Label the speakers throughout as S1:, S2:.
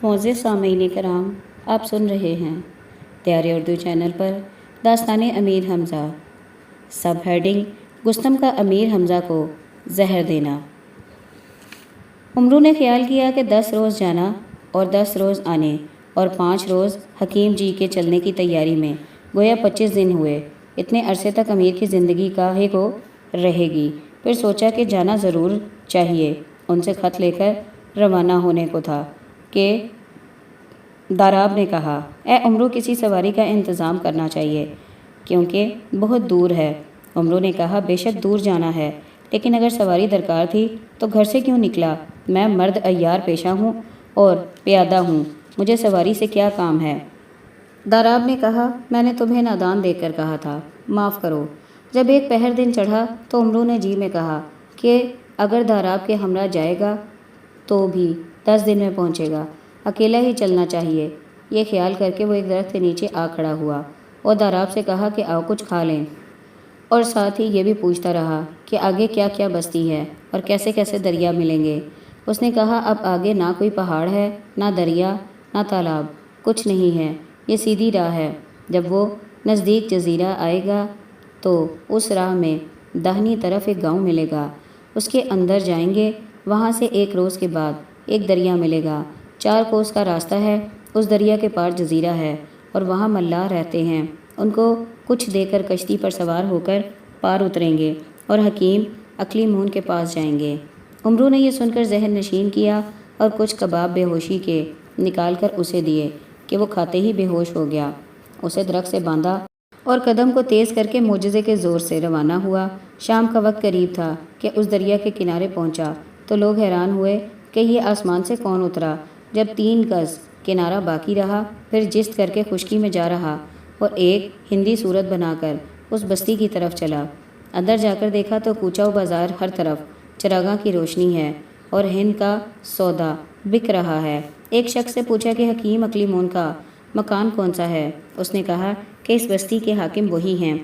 S1: معزز سامعین کرام، آپ سن رہے ہیں تیار اردو چینل پر داستان امیر حمزہ، سب ہیڈنگ گستم کا امیر حمزہ کو زہر دینا۔ عمرو نے خیال کیا کہ 10 روز جانا اور 10 روز آنے اور 5 روز حکیم جی کے چلنے کی تیاری میں گویا 25 دن ہوئے۔ اتنے عرصے تک امیر کی زندگی کاہے کو رہے گی؟ پھر سوچا کہ جانا ضرور چاہیے۔ ان سے خط لے کر روانہ ہونے کو تھا کہ داراب نے کہا، اے عمرو، کسی سواری کا انتظام کرنا چاہیے کیونکہ بہت دور ہے۔ عمرو نے کہا، بے شک دور جانا ہے، لیکن اگر سواری درکار تھی تو گھر سے کیوں نکلا؟ میں مرد عیار پیشہ ہوں اور پیادہ ہوں، مجھے سواری سے کیا کام ہے؟ داراب نے کہا، میں نے تمہیں نادان دیکھ کر کہا تھا، معاف کرو۔ جب ایک پہر دن چڑھا تو عمرو نے جی میں کہا کہ اگر داراب کے ہمراہ جائے گا تو بھی 10 دن میں پہنچے گا، اکیلا ہی چلنا چاہیے۔ یہ خیال کر کے وہ ایک درخت کے نیچے آ کھڑا ہوا اور داراب سے کہا کہ آؤ کچھ کھا لیں، اور ساتھ ہی یہ بھی پوچھتا رہا کہ آگے کیا کیا بستی ہے اور کیسے کیسے دریا ملیں گے۔ اس نے کہا، اب آگے نہ کوئی پہاڑ ہے، نہ دریا، نہ تالاب، کچھ نہیں ہے، یہ سیدھی راہ ہے۔ جب وہ نزدیک جزیرہ آئے گا تو اس راہ میں داہنی طرف ایک گاؤں ملے گا، اس کے اندر جائیں گے، وہاں سے 1 روز کے بعد ایک دریا ملے گا، 4 کوس کا راستہ ہے، اس دریا کے پار جزیرہ ہے اور وہاں ملاح رہتے ہیں، ان کو کچھ دے کر کشتی پر سوار ہو کر پار اتریں گے اور حکیم عقلی مون کے پاس جائیں گے۔ عمرو نے یہ سن کر ذہن نشین کیا اور کچھ کباب بے ہوشی کے نکال کر اسے دیے کہ وہ کھاتے ہی بے ہوش ہو گیا۔ اسے درخت سے باندھا اور قدم کو تیز کر کے معجزے کے زور سے روانہ ہوا۔ شام کا وقت قریب تھا کہ اس دریا کے کنارے پہنچا تو لوگ حیران ہوئے کہ یہ آسمان سے کون اترا۔ جب 3 گز کنارہ باقی رہا پھر جست کر کے خشکی میں جا رہا اور ایک ہندی صورت بنا کر اس بستی کی طرف چلا۔ اندر جا کر دیکھا تو کوچہ و بازار ہر طرف چراغاں کی روشنی ہے اور ہند کا سودا بک رہا ہے۔ ایک شخص سے پوچھا کہ حکیم عقلی مون کا مکان کون سا ہے؟ اس نے کہا کہ اس بستی کے حاکم وہی ہیں،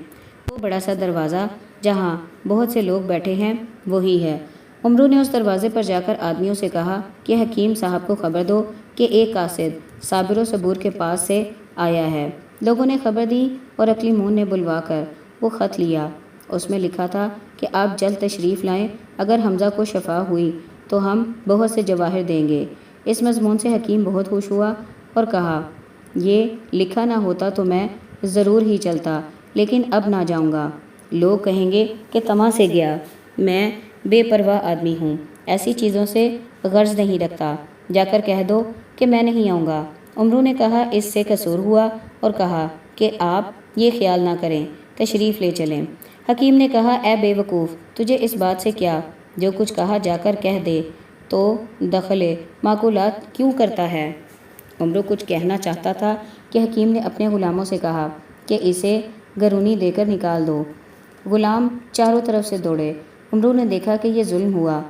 S1: وہ بڑا سا دروازہ جہاں بہت سے لوگ بیٹھے ہیں وہی ہے۔ عمرو نے اس دروازے پر جا کر آدمیوں سے کہا کہ حکیم صاحب کو خبر دو کہ ایک قاصد صابر و صبور کے پاس سے آیا ہے۔ لوگوں نے خبر دی اور عقلی مون نے بلوا کر وہ خط لیا۔ اس میں لکھا تھا کہ آپ جلد تشریف لائیں، اگر حمزہ کو شفا ہوئی تو ہم بہت سے جواہر دیں گے۔ اس مضمون سے حکیم بہت خوش ہوا اور کہا، یہ لکھا نہ ہوتا تو میں ضرور ہی چلتا، لیکن اب نہ جاؤں گا، لوگ کہیں گے کہ طمع سے گیا۔ میں بے پرواہ آدمی ہوں، ایسی چیزوں سے غرض نہیں رکھتا، جا کر کہہ دو کہ میں نہیں آؤں گا۔ عمرو نے کہا، اس سے قصور ہوا اور کہا کہ آپ یہ خیال نہ کریں، تشریف لے چلیں۔ حکیم نے کہا، اے بے وقوف، تجھے اس بات سے کیا؟ جو کچھ کہا جا کر کہہ دے، تو دخل معقولات کیوں کرتا ہے؟ عمرو کچھ کہنا چاہتا تھا کہ حکیم نے اپنے غلاموں سے کہا کہ اسے گرونی دے کر نکال دو۔ غلام چاروں طرف سے دوڑے۔ عمرو نے دیکھا کہ یہ ظلم ہوا،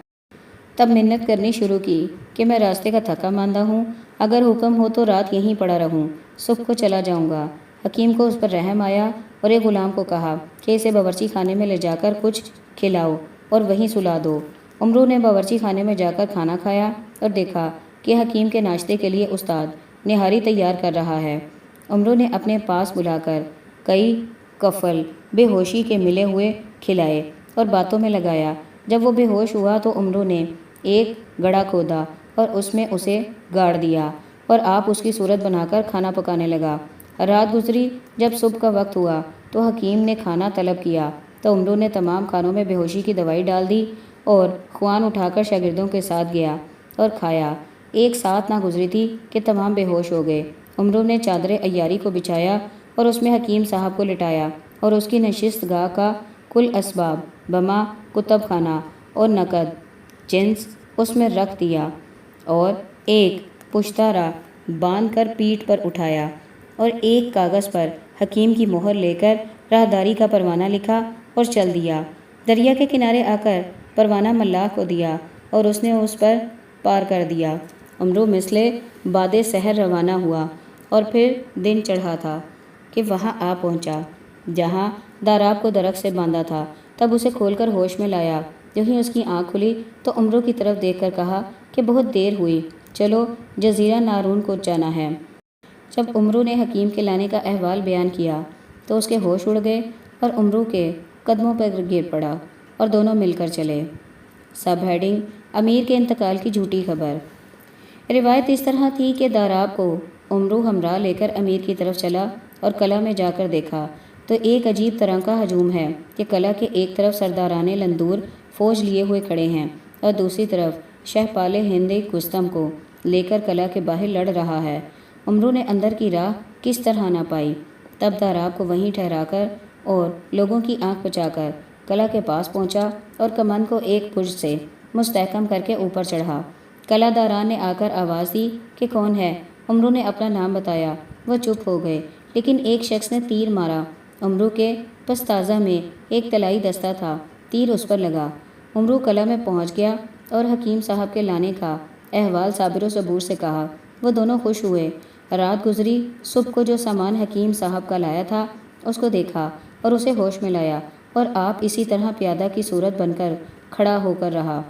S1: تب منت کرنی شروع کی کہ میں راستے کا تھکا ماندہ ہوں، اگر حکم ہو تو رات یہیں پڑا رہوں، صبح کو چلا جاؤں گا۔ حکیم کو اس پر رحم آیا اور ایک غلام کو کہا کہ اسے باورچی خانے میں لے جا کر کچھ کھلاؤ اور وہیں سلا دو۔ عمرو نے باورچی خانے میں جا کر کھانا کھایا اور دیکھا کہ حکیم کے ناشتے کے لیے استاد نہاری تیار کر رہا ہے۔ عمرو نے اپنے پاس بلا کر کئی کفل بے ہوشی کے ملے ہوئے کھلائے اور باتوں میں لگایا۔ جب وہ بے ہوش ہوا تو عمرو نے ایک گڑھا کھودا اور اس میں اسے گاڑ دیا اور آپ اس کی صورت بنا کر کھانا پکانے لگا۔ رات گزری، جب صبح کا وقت ہوا تو حکیم نے کھانا طلب کیا تو عمرو نے تمام کھانوں میں بے ہوشی کی دوائی ڈال دی اور خوان اٹھا کر شاگردوں کے ساتھ گیا اور کھایا۔ ایک ساتھ نہ گزری تھی کہ تمام بے ہوش ہو گئے۔ عمرو نے چادر عیاری کو بچھایا اور اس میں حکیم صاحب کو لٹایا اور اس کی نشست گاہ کا کل اسباب بما کتب خانہ اور نقد جنس اس میں رکھ دیا اور ایک پشتارا باندھ کر پیٹھ پر اٹھایا اور ایک کاغذ پر حکیم کی مہر لے کر راہداری کا پروانہ لکھا اور چل دیا۔ دریا کے کنارے آ کر پروانہ ملاح کو دیا اور اس نے اس پر پار کر دیا۔ عمرو مثل باد سحر روانہ ہوا اور پھر دن چڑھا تھا کہ وہاں آ پہنچا جہاں داراب کو درخت سے باندھا تھا۔ تب اسے کھول کر ہوش میں لایا۔ جو ہی اس کی آنکھ کھلی تو عمرو کی طرف دیکھ کر کہا کہ بہت دیر ہوئی، چلو جزیرہ نارون کو جانا ہے۔ جب عمرو نے حکیم کے لانے کا احوال بیان کیا تو اس کے ہوش اڑ گئے اور عمرو کے قدموں پر گر پڑا اور دونوں مل کر چلے۔ سب ہیڈنگ: امیر کے انتقال کی جھوٹی خبر۔ روایت اس طرح تھی کہ داراب کو عمرو ہمراہ لے کر امیر کی طرف چلا اور قلعہ میں جا کر دیکھا تو ایک عجیب طرح کا ہجوم ہے کہ قلعہ کے ایک طرف سرداران لندور فوج لیے ہوئے کھڑے ہیں اور دوسری طرف شہپال ہند ایک گستم کو لے کر قلعہ کے باہر لڑ رہا ہے۔ عمرو نے اندر کی راہ کس طرح نہ پائی، تب داراب کو وہیں ٹھہرا کر اور لوگوں کی آنکھ بچا کر قلعہ کے پاس پہنچا اور کمند کو ایک برج سے مستحکم کر کے اوپر چڑھا۔ قلعہ داران نے آ کر آواز دی کہ کون ہے؟ عمرو نے اپنا نام بتایا۔ وہ چپ ہو گئے، لیکن ایک شخص نے تیر مارا۔ عمرو کے پستازہ میں ایک طلائی دستہ تھا، تیر اس پر لگا۔ عمرو قلعہ میں پہنچ گیا اور حکیم صاحب کے لانے کا احوال صابر و صبور سے کہا۔ وہ دونوں خوش ہوئے۔ رات گزری، صبح کو جو سامان حکیم صاحب کا لایا تھا اس کو دیکھا اور اسے ہوش میں لایا، اور آپ اسی طرح پیادہ کی صورت بن کر کھڑا ہو کر رہا۔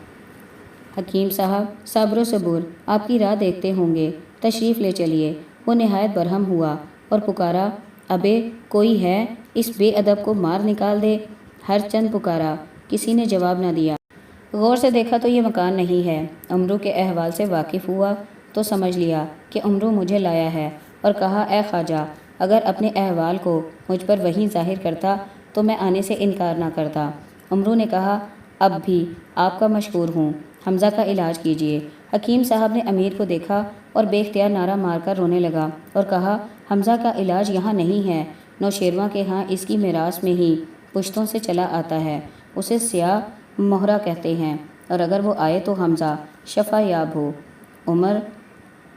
S1: حکیم صاحب صابر و صبور آپ کی راہ دیکھتے ہوں گے، تشریف لے چلیے۔ وہ نہایت برہم ہوا اور پکارا، ابے کوئی ہے، اس بے ادب کو مار نکال دے۔ ہر چند پکارا، کسی نے جواب نہ دیا۔ غور سے دیکھا تو یہ مکان نہیں ہے۔ عمرو کے احوال سے واقف ہوا تو سمجھ لیا کہ عمرو مجھے لایا ہے اور کہا، اے خواجہ، اگر اپنے احوال کو مجھ پر وہیں ظاہر کرتا تو میں آنے سے انکار نہ کرتا۔ عمرو نے کہا، اب بھی آپ کا مشکور ہوں، حمزہ کا علاج کیجیے۔ حکیم صاحب نے امیر کو دیکھا اور بے اختیار نعرہ مار کر رونے لگا اور کہا، حمزہ کا علاج یہاں نہیں ہے، نوشیروان کے ہاں اس کی میراث میں ہی پشتوں سے چلا آتا ہے، اسے سیاہ مہرہ کہتے ہیں، اور اگر وہ آئے تو حمزہ شفا یاب ہو۔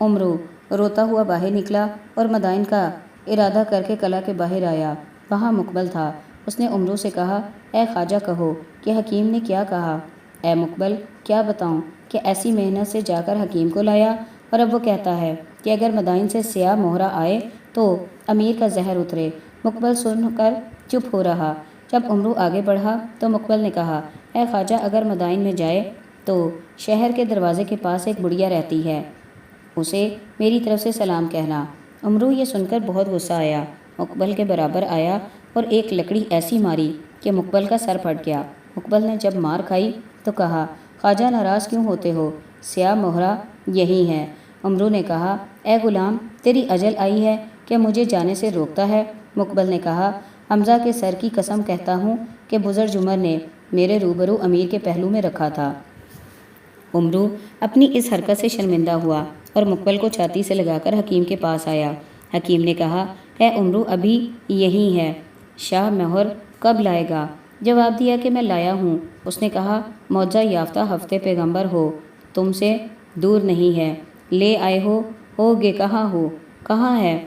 S1: عمرو روتا ہوا باہر نکلا اور مدائن کا ارادہ کر کے قلعہ کے باہر آیا۔ وہاں مقبل تھا۔ اس نے عمرو سے کہا، اے خواجہ کہو کہ حکیم نے کیا کہا۔ اے مقبل، کیا بتاؤں کہ ایسی محنت سے جا کر حکیم کو لایا، اور اب وہ کہتا ہے کہ اگر مدائن سے سیاہ مہرہ آئے تو امیر کا زہر اترے۔ مقبل سن کر چپ ہو رہا۔ جب عمرو آگے بڑھا تو مقبل نے کہا، اے خواجہ اگر مدائن میں جائے تو شہر کے دروازے کے پاس ایک بڑھیا رہتی ہے، اسے میری طرف سے سلام کہنا۔ عمرو یہ سن کر بہت غصہ آیا، مقبل کے برابر آیا اور ایک لکڑی ایسی ماری کہ مقبل کا سر پھٹ گیا۔ مقبل نے جب مار کھائی تو کہا، خواجہ ناراض کیوں ہوتے ہو، سیاہ مہرہ یہی ہے۔ عمرو نے کہا، اے غلام، تیری اجل آئی ہے کہ مجھے جانے سے روکتا ہے؟ مقبل نے کہا، حمزہ کے سر کی قسم کہتا ہوں کہ بزرگ جمر نے میرے روبرو امیر کے پہلو میں رکھا تھا۔ عمرو اپنی اس حرکت سے شرمندہ ہوا اور مقبل کو چھاتی سے لگا کر حکیم کے پاس آیا۔ حکیم نے کہا، اے عمرو ابھی یہی ہے، شاہ مہر کب لائے گا؟ جواب دیا کہ میں لایا ہوں۔ اس نے کہا، معجزہ یافتہ ہفتے پیغمبر ہو، تم سے دور نہیں ہے، لے آئے ہو گے کہاں ہو؟ کہاں ہے؟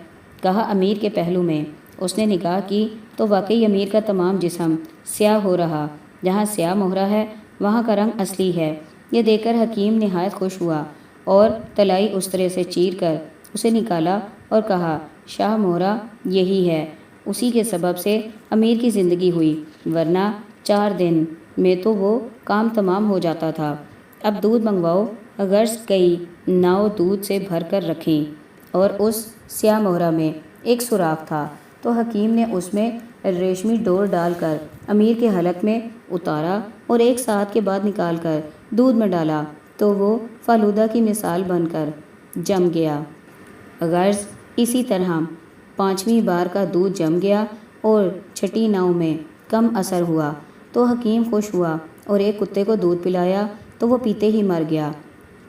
S1: کہا امیر کے پہلو میں۔ اس نے نگاہ کی تو واقعی امیر کا تمام جسم سیاہ ہو رہا، جہاں سیاہ مہرہ ہے وہاں کا رنگ اصلی ہے۔ یہ دیکھ کر حکیم نہایت خوش ہوا اور طلائی استرے سے چیر کر اسے نکالا اور کہا، شاہ مہرہ یہی ہے، اسی کے سبب سے امیر کی زندگی ہوئی، ورنہ 4 دن میں تو وہ کام تمام ہو جاتا تھا۔ اب دودھ منگواؤ، غرض کئی ناؤ دودھ سے بھر کر رکھیں۔ اور اس سیاہ مہرہ میں ایک سوراخ تھا تو حکیم نے اس میں ریشمی ڈور ڈال کر امیر کے حلق میں اتارا اور 1 ساعت کے بعد نکال کر دودھ میں ڈالا تو وہ فالودہ کی مثال بن کر جم گیا۔ غرض اسی طرح 5ویں بار کا دودھ جم گیا اور 6ٹی ناؤ میں کم اثر ہوا تو حکیم خوش ہوا اور ایک کتے کو دودھ پلایا تو وہ پیتے ہی مر گیا۔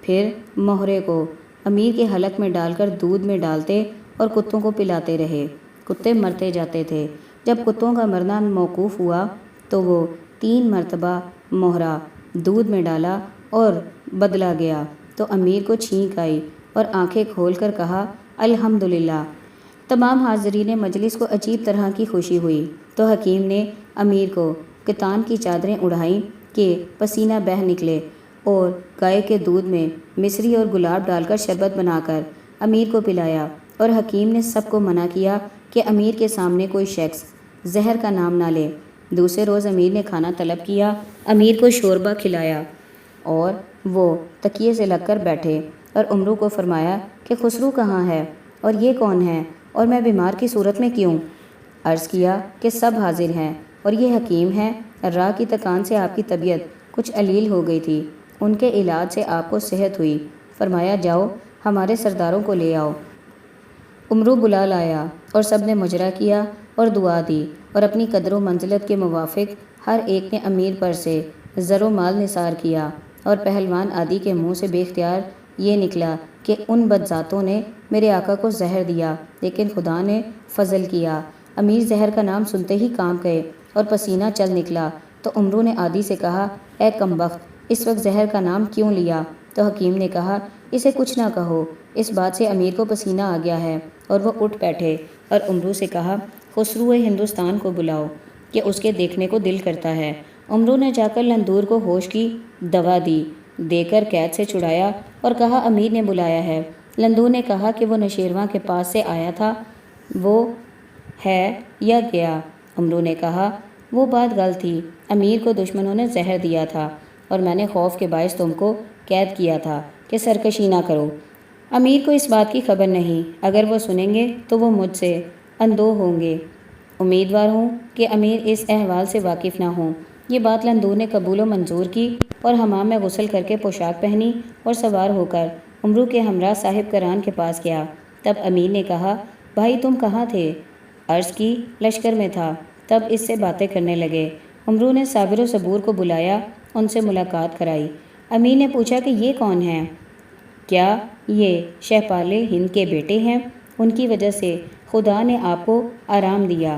S1: پھر مہرے کو امیر کے حلق میں ڈال کر دودھ میں ڈالتے اور کتوں کو پلاتے رہے، کتے مرتے جاتے تھے۔ جب کتوں کا مرنا موقوف ہوا تو وہ 3 مرتبہ مہرہ دودھ میں ڈالا اور بدلا گیا تو امیر کو چھینک آئی اور آنکھیں کھول کر کہا، الحمدللہ۔ تمام حاضرین مجلس کو عجیب طرح کی خوشی ہوئی تو حکیم نے امیر کو کتان کی چادریں اڑھائیں کہ پسینہ بہہ نکلے اور گائے کے دودھ میں مصری اور گلاب ڈال کر شربت بنا کر امیر کو پلایا، اور حکیم نے سب کو منع کیا کہ امیر کے سامنے کوئی شخص زہر کا نام نہ لے۔ دوسرے روز امیر نے کھانا طلب کیا، امیر کو شوربہ کھلایا اور وہ تکیے سے لگ کر بیٹھے۔ اور عمرو کو فرمایا کہ خسرو کہاں ہے اور یہ کون ہے اور میں بیمار کی صورت میں کیوں؟ عرض کیا کہ سب حاضر ہیں اور یہ حکیم ہیں، راہ کی تکان سے آپ کی طبیعت کچھ علیل ہو گئی تھی، ان کے علاج سے آپ کو صحت ہوئی، فرمایا جاؤ ہمارے سرداروں کو لے آؤ۔ عمرو بلا لایا اور سب نے مجرا کیا اور دعا دی اور اپنی قدر و منزلت کے موافق ہر ایک نے امیر پر سے زر و مال نثار کیا، اور پہلوان عادی کے منہ سے بے اختیار یہ نکلا کہ ان بدذاتوں نے میرے آقا کو زہر دیا، لیکن خدا نے فضل کیا۔ امیر زہر کا نام سنتے ہی کانپ گئے اور پسینہ چل نکلا، تو عمرو نے عادی سے کہا اے کمبخت، اس وقت زہر کا نام کیوں لیا؟ تو حکیم نے کہا اسے کچھ نہ کہو، اس بات سے امیر کو پسینہ آ گیا ہے۔ اور وہ اٹھ بیٹھے اور عمرو سے کہا خسرو ہندوستان کو بلاؤ کہ اس کے دیکھنے کو دل کرتا ہے۔ عمرو نے جا کر لندور کو ہوش کی دوا دی، دے کر قید سے چھڑایا اور کہا امیر نے بلایا ہے۔ لندور نے کہا کہ وہ نشیرواں کے پاس سے آیا تھا، وہ ہے یا گیا؟ عمرو نے کہا وہ بات غلط تھی، امیر کو دشمنوں نے زہر دیا تھا اور میں نے خوف کے باعث تم کو قید کیا تھا کہ سرکشی نہ کرو۔ امیر کو اس بات کی خبر نہیں، اگر وہ سنیں گے تو وہ مجھ سے اندوہ ہوں گے، امیدوار ہوں کہ امیر اس احوال سے واقف نہ ہوں۔ یہ بات لندور نے قبول و منظور کی اور حمام میں غسل کر کے پوشاک پہنی اور سوار ہو کر عمرو کے ہمراہ صاحب کران کے پاس گیا۔ تب امیر نے کہا بھائی تم کہاں تھے؟ عرض کی لشکر میں تھا۔ تب اس سے باتیں کرنے لگے۔ عمرو نے صابر و صبور کو بلایا، ان سے ملاقات کرائی۔ امیر نے پوچھا کہ یہ کون ہیں؟ کیا یہ شہپال ہند کے بیٹے ہیں؟ ان کی وجہ سے خدا نے آپ کو آرام دیا،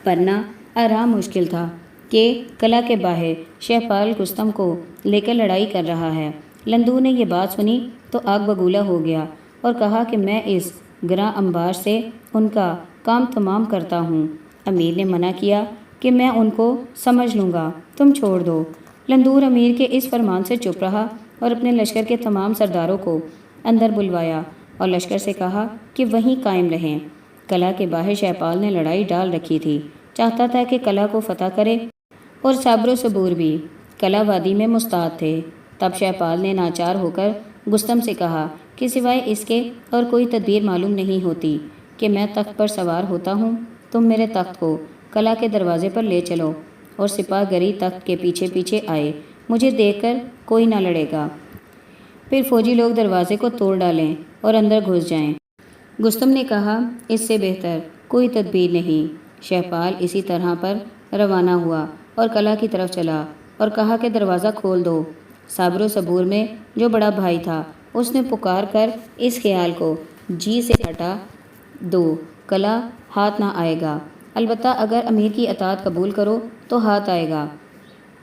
S1: ورنہ آرام مشکل تھا کہ قلعہ کے باہر شہپال رستم کو لے کر لڑائی کر رہا ہے۔ لندور نے یہ بات سنی تو آگ بگولا ہو گیا اور کہا کہ میں اس گراں انبار سے ان کا کام تمام کرتا ہوں۔ امیر نے منع کیا کہ میں ان کو سمجھ لوں گا، تم چھوڑ دو۔ لندور امیر کے اس فرمان سے چپ رہا اور اپنے لشکر کے تمام سرداروں کو اندر بلوایا اور لشکر سے کہا کہ وہیں قائم رہیں۔ قلعہ کے باہر شہپال نے لڑائی ڈال رکھی تھی، چاہتا تھا کہ قلعہ کو فتح کرے، اور صابر و صبور بھی قلعہ وادی میں مستعد تھے۔ تب شہپال نے ناچار ہو کر رستم سے کہا کہ سوائے اس کے اور کوئی تدبیر معلوم نہیں ہوتی کہ میں تخت پر سوار ہوتا ہوں، تم میرے تخت کو قلعہ کے دروازے پر لے چلو اور سپاہ گری تخت کے پیچھے پیچھے آئے، مجھے دیکھ کر کوئی نہ لڑے گا، پھر فوجی لوگ دروازے کو توڑ ڈالیں اور اندر گھس جائیں۔ رستم نے کہا اس سے بہتر کوئی تدبیر نہیں۔ شہپال اسی طرح پر روانہ ہوا اور قلعہ کی طرف چلا اور کہا کہ دروازہ کھول دو۔ صابر و صبور میں جو بڑا بھائی تھا اس نے پکار کر اس خیال کو جی سے ہٹا دو قلعہ ہاتھ نہ آئے گا، البتہ اگر امیر کی اطاعت قبول کرو تو ہاتھ آئے گا۔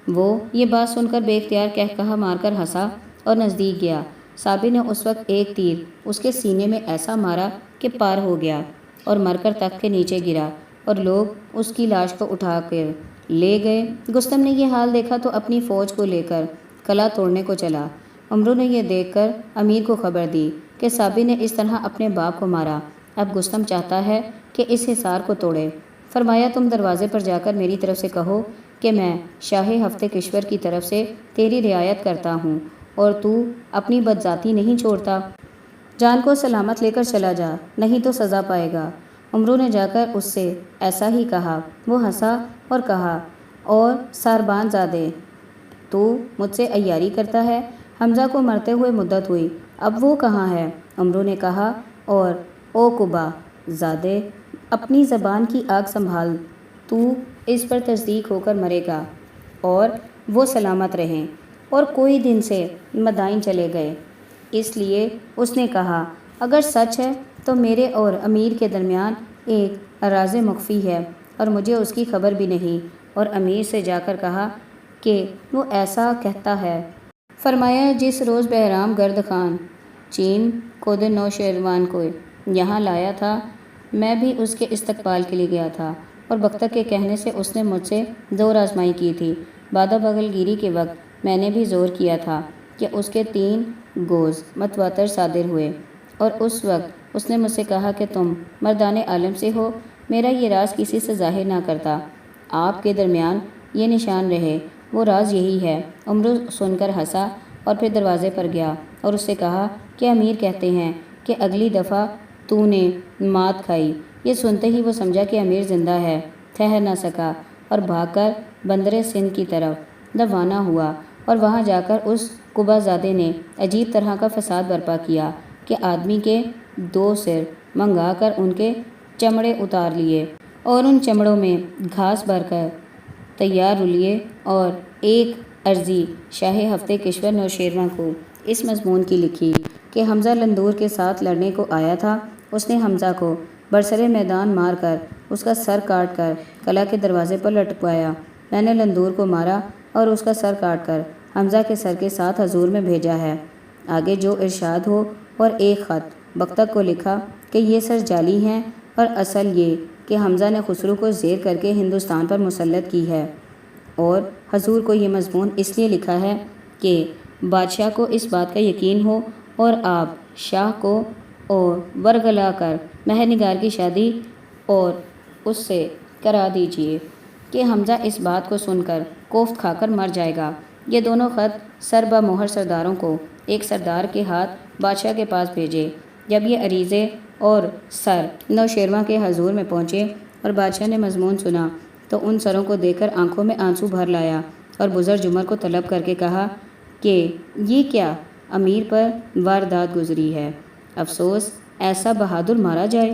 S1: وہ یہ بات سن کر بے اختیار کہا مار کر ہنسا اور نزدیک گیا۔ صابر نے اس وقت ایک تیر اس کے سینے میں ایسا مارا کہ پار ہو گیا اور مر کر تخت کے نیچے گرا، اور لوگ اس کی لاش کو اٹھا کر لے گئے۔ رستم نے یہ حال دیکھا تو اپنی فوج کو لے کر قلعہ توڑنے کو چلا۔ عمرو نے یہ دیکھ کر امیر کو خبر دی کہ صابر نے اس طرح اپنے باپ کو مارا، اب رستم چاہتا ہے کہ اس حصار کو توڑے۔ فرمایا تم دروازے پر جا کر میری طرف سے کہو کہ میں شاہ ہفتے کشور کی طرف سے تیری رعایت کرتا ہوں اور تو اپنی بدذاتی نہیں چھوڑتا، جان کو سلامت لے کر چلا جا، نہیں تو سزا پائے گا۔ عمرو نے جا کر اس سے ایسا ہی کہا۔ وہ ہنسا اور کہا اور ساربان زادے، تو مجھ سے عیاری کرتا ہے؟ حمزہ کو مرتے ہوئے مدت ہوئی، اب وہ کہاں ہے؟ عمرو نے کہا اور او قبا زادے، اپنی زبان کی آگ سنبھال، تو اس پر تصدیق ہو کر مرے گا اور وہ سلامت رہیں۔ اور کوئی دن سے مدائن چلے گئے، اس لیے اس نے کہا اگر سچ ہے تو میرے اور امیر کے درمیان ایک راز مخفی ہے اور مجھے اس کی خبر بھی نہیں، اور امیر سے جا کر کہا کہ وہ ایسا کہتا ہے۔ فرمایا جس روز بہرام گرد خان چین کو نوشیروان کو یہاں لایا تھا، میں بھی اس کے استقبال کے لیے گیا تھا، اور بختک کے کہنے سے اس نے مجھ سے زور آزمائی کی تھی۔ بادہ بغل گیری کے وقت میں نے بھی زور کیا تھا کہ اس کے 3 گوز متواتر صادر ہوئے، اور اس وقت اس نے مجھ سے کہا کہ تم مردان عالم سے ہو، میرا یہ راز کسی سے ظاہر نہ کرتا، آپ کے درمیان یہ نشان رہے، وہ راز یہی ہے۔ عمرو سن کر ہنسا اور پھر دروازے پر گیا اور اس سے کہا کہ امیر کہتے ہیں کہ اگلی دفعہ تو نے مات کھائی۔ یہ سنتے ہی وہ سمجھا کہ امیر زندہ ہے، ٹھہر نہ سکا اور بھاگ کر بندر سندھ کی طرف روانہ ہوا، اور وہاں جا کر اس قبا زادے نے عجیب طرح کا فساد برپا کیا کہ آدمی کے 2 سر منگا کر ان کے چمڑے اتار لیے اور ان چمڑوں میں گھاس بھر کر تیار رلیے، اور ایک عرضی شاہ ہفتے کشور نوشیروان کو اس مضمون کی لکھی کہ حمزہ لندور کے ساتھ لڑنے کو آیا تھا، اس نے حمزہ کو برسر میدان مار کر اس کا سر کاٹ کر قلعہ کے دروازے پر لٹکوایا۔ میں نے لندور کو مارا اور اس کا سر کاٹ کر حمزہ کے سر کے ساتھ حضور میں بھیجا ہے، آگے جو ارشاد ہو، اور ایک خط بختک کو لکھا کہ یہ سر جعلی ہیں، اور اصل یہ کہ حمزہ نے خسرو کو زیر کر کے ہندوستان پر مسلط کی ہے، اور حضور کو یہ مضمون اس لیے لکھا ہے کہ بادشاہ کو اس بات کا یقین ہو، اور آپ شاہ کو اور ورگلا کر مہر نگار کی شادی اور اس سے کرا دیجیے کہ حمزہ اس بات کو سن کر کوفت کھا کر مر جائے گا۔ یہ دونوں خط سر بہ مہر سرداروں کو ایک سردار کے ہاتھ بادشاہ کے پاس بھیجے۔ جب یہ عریضے اور سر نوشیروان کے حضور میں پہنچے اور بادشاہ نے مضمون سنا تو ان سروں کو دیکھ کر آنکھوں میں آنسو بھر لایا، اور بزرگ جمر کو طلب کر کے کہا کہ یہ کیا امیر پر واردات گزری ہے، افسوس ایسا بہادر مارا جائے۔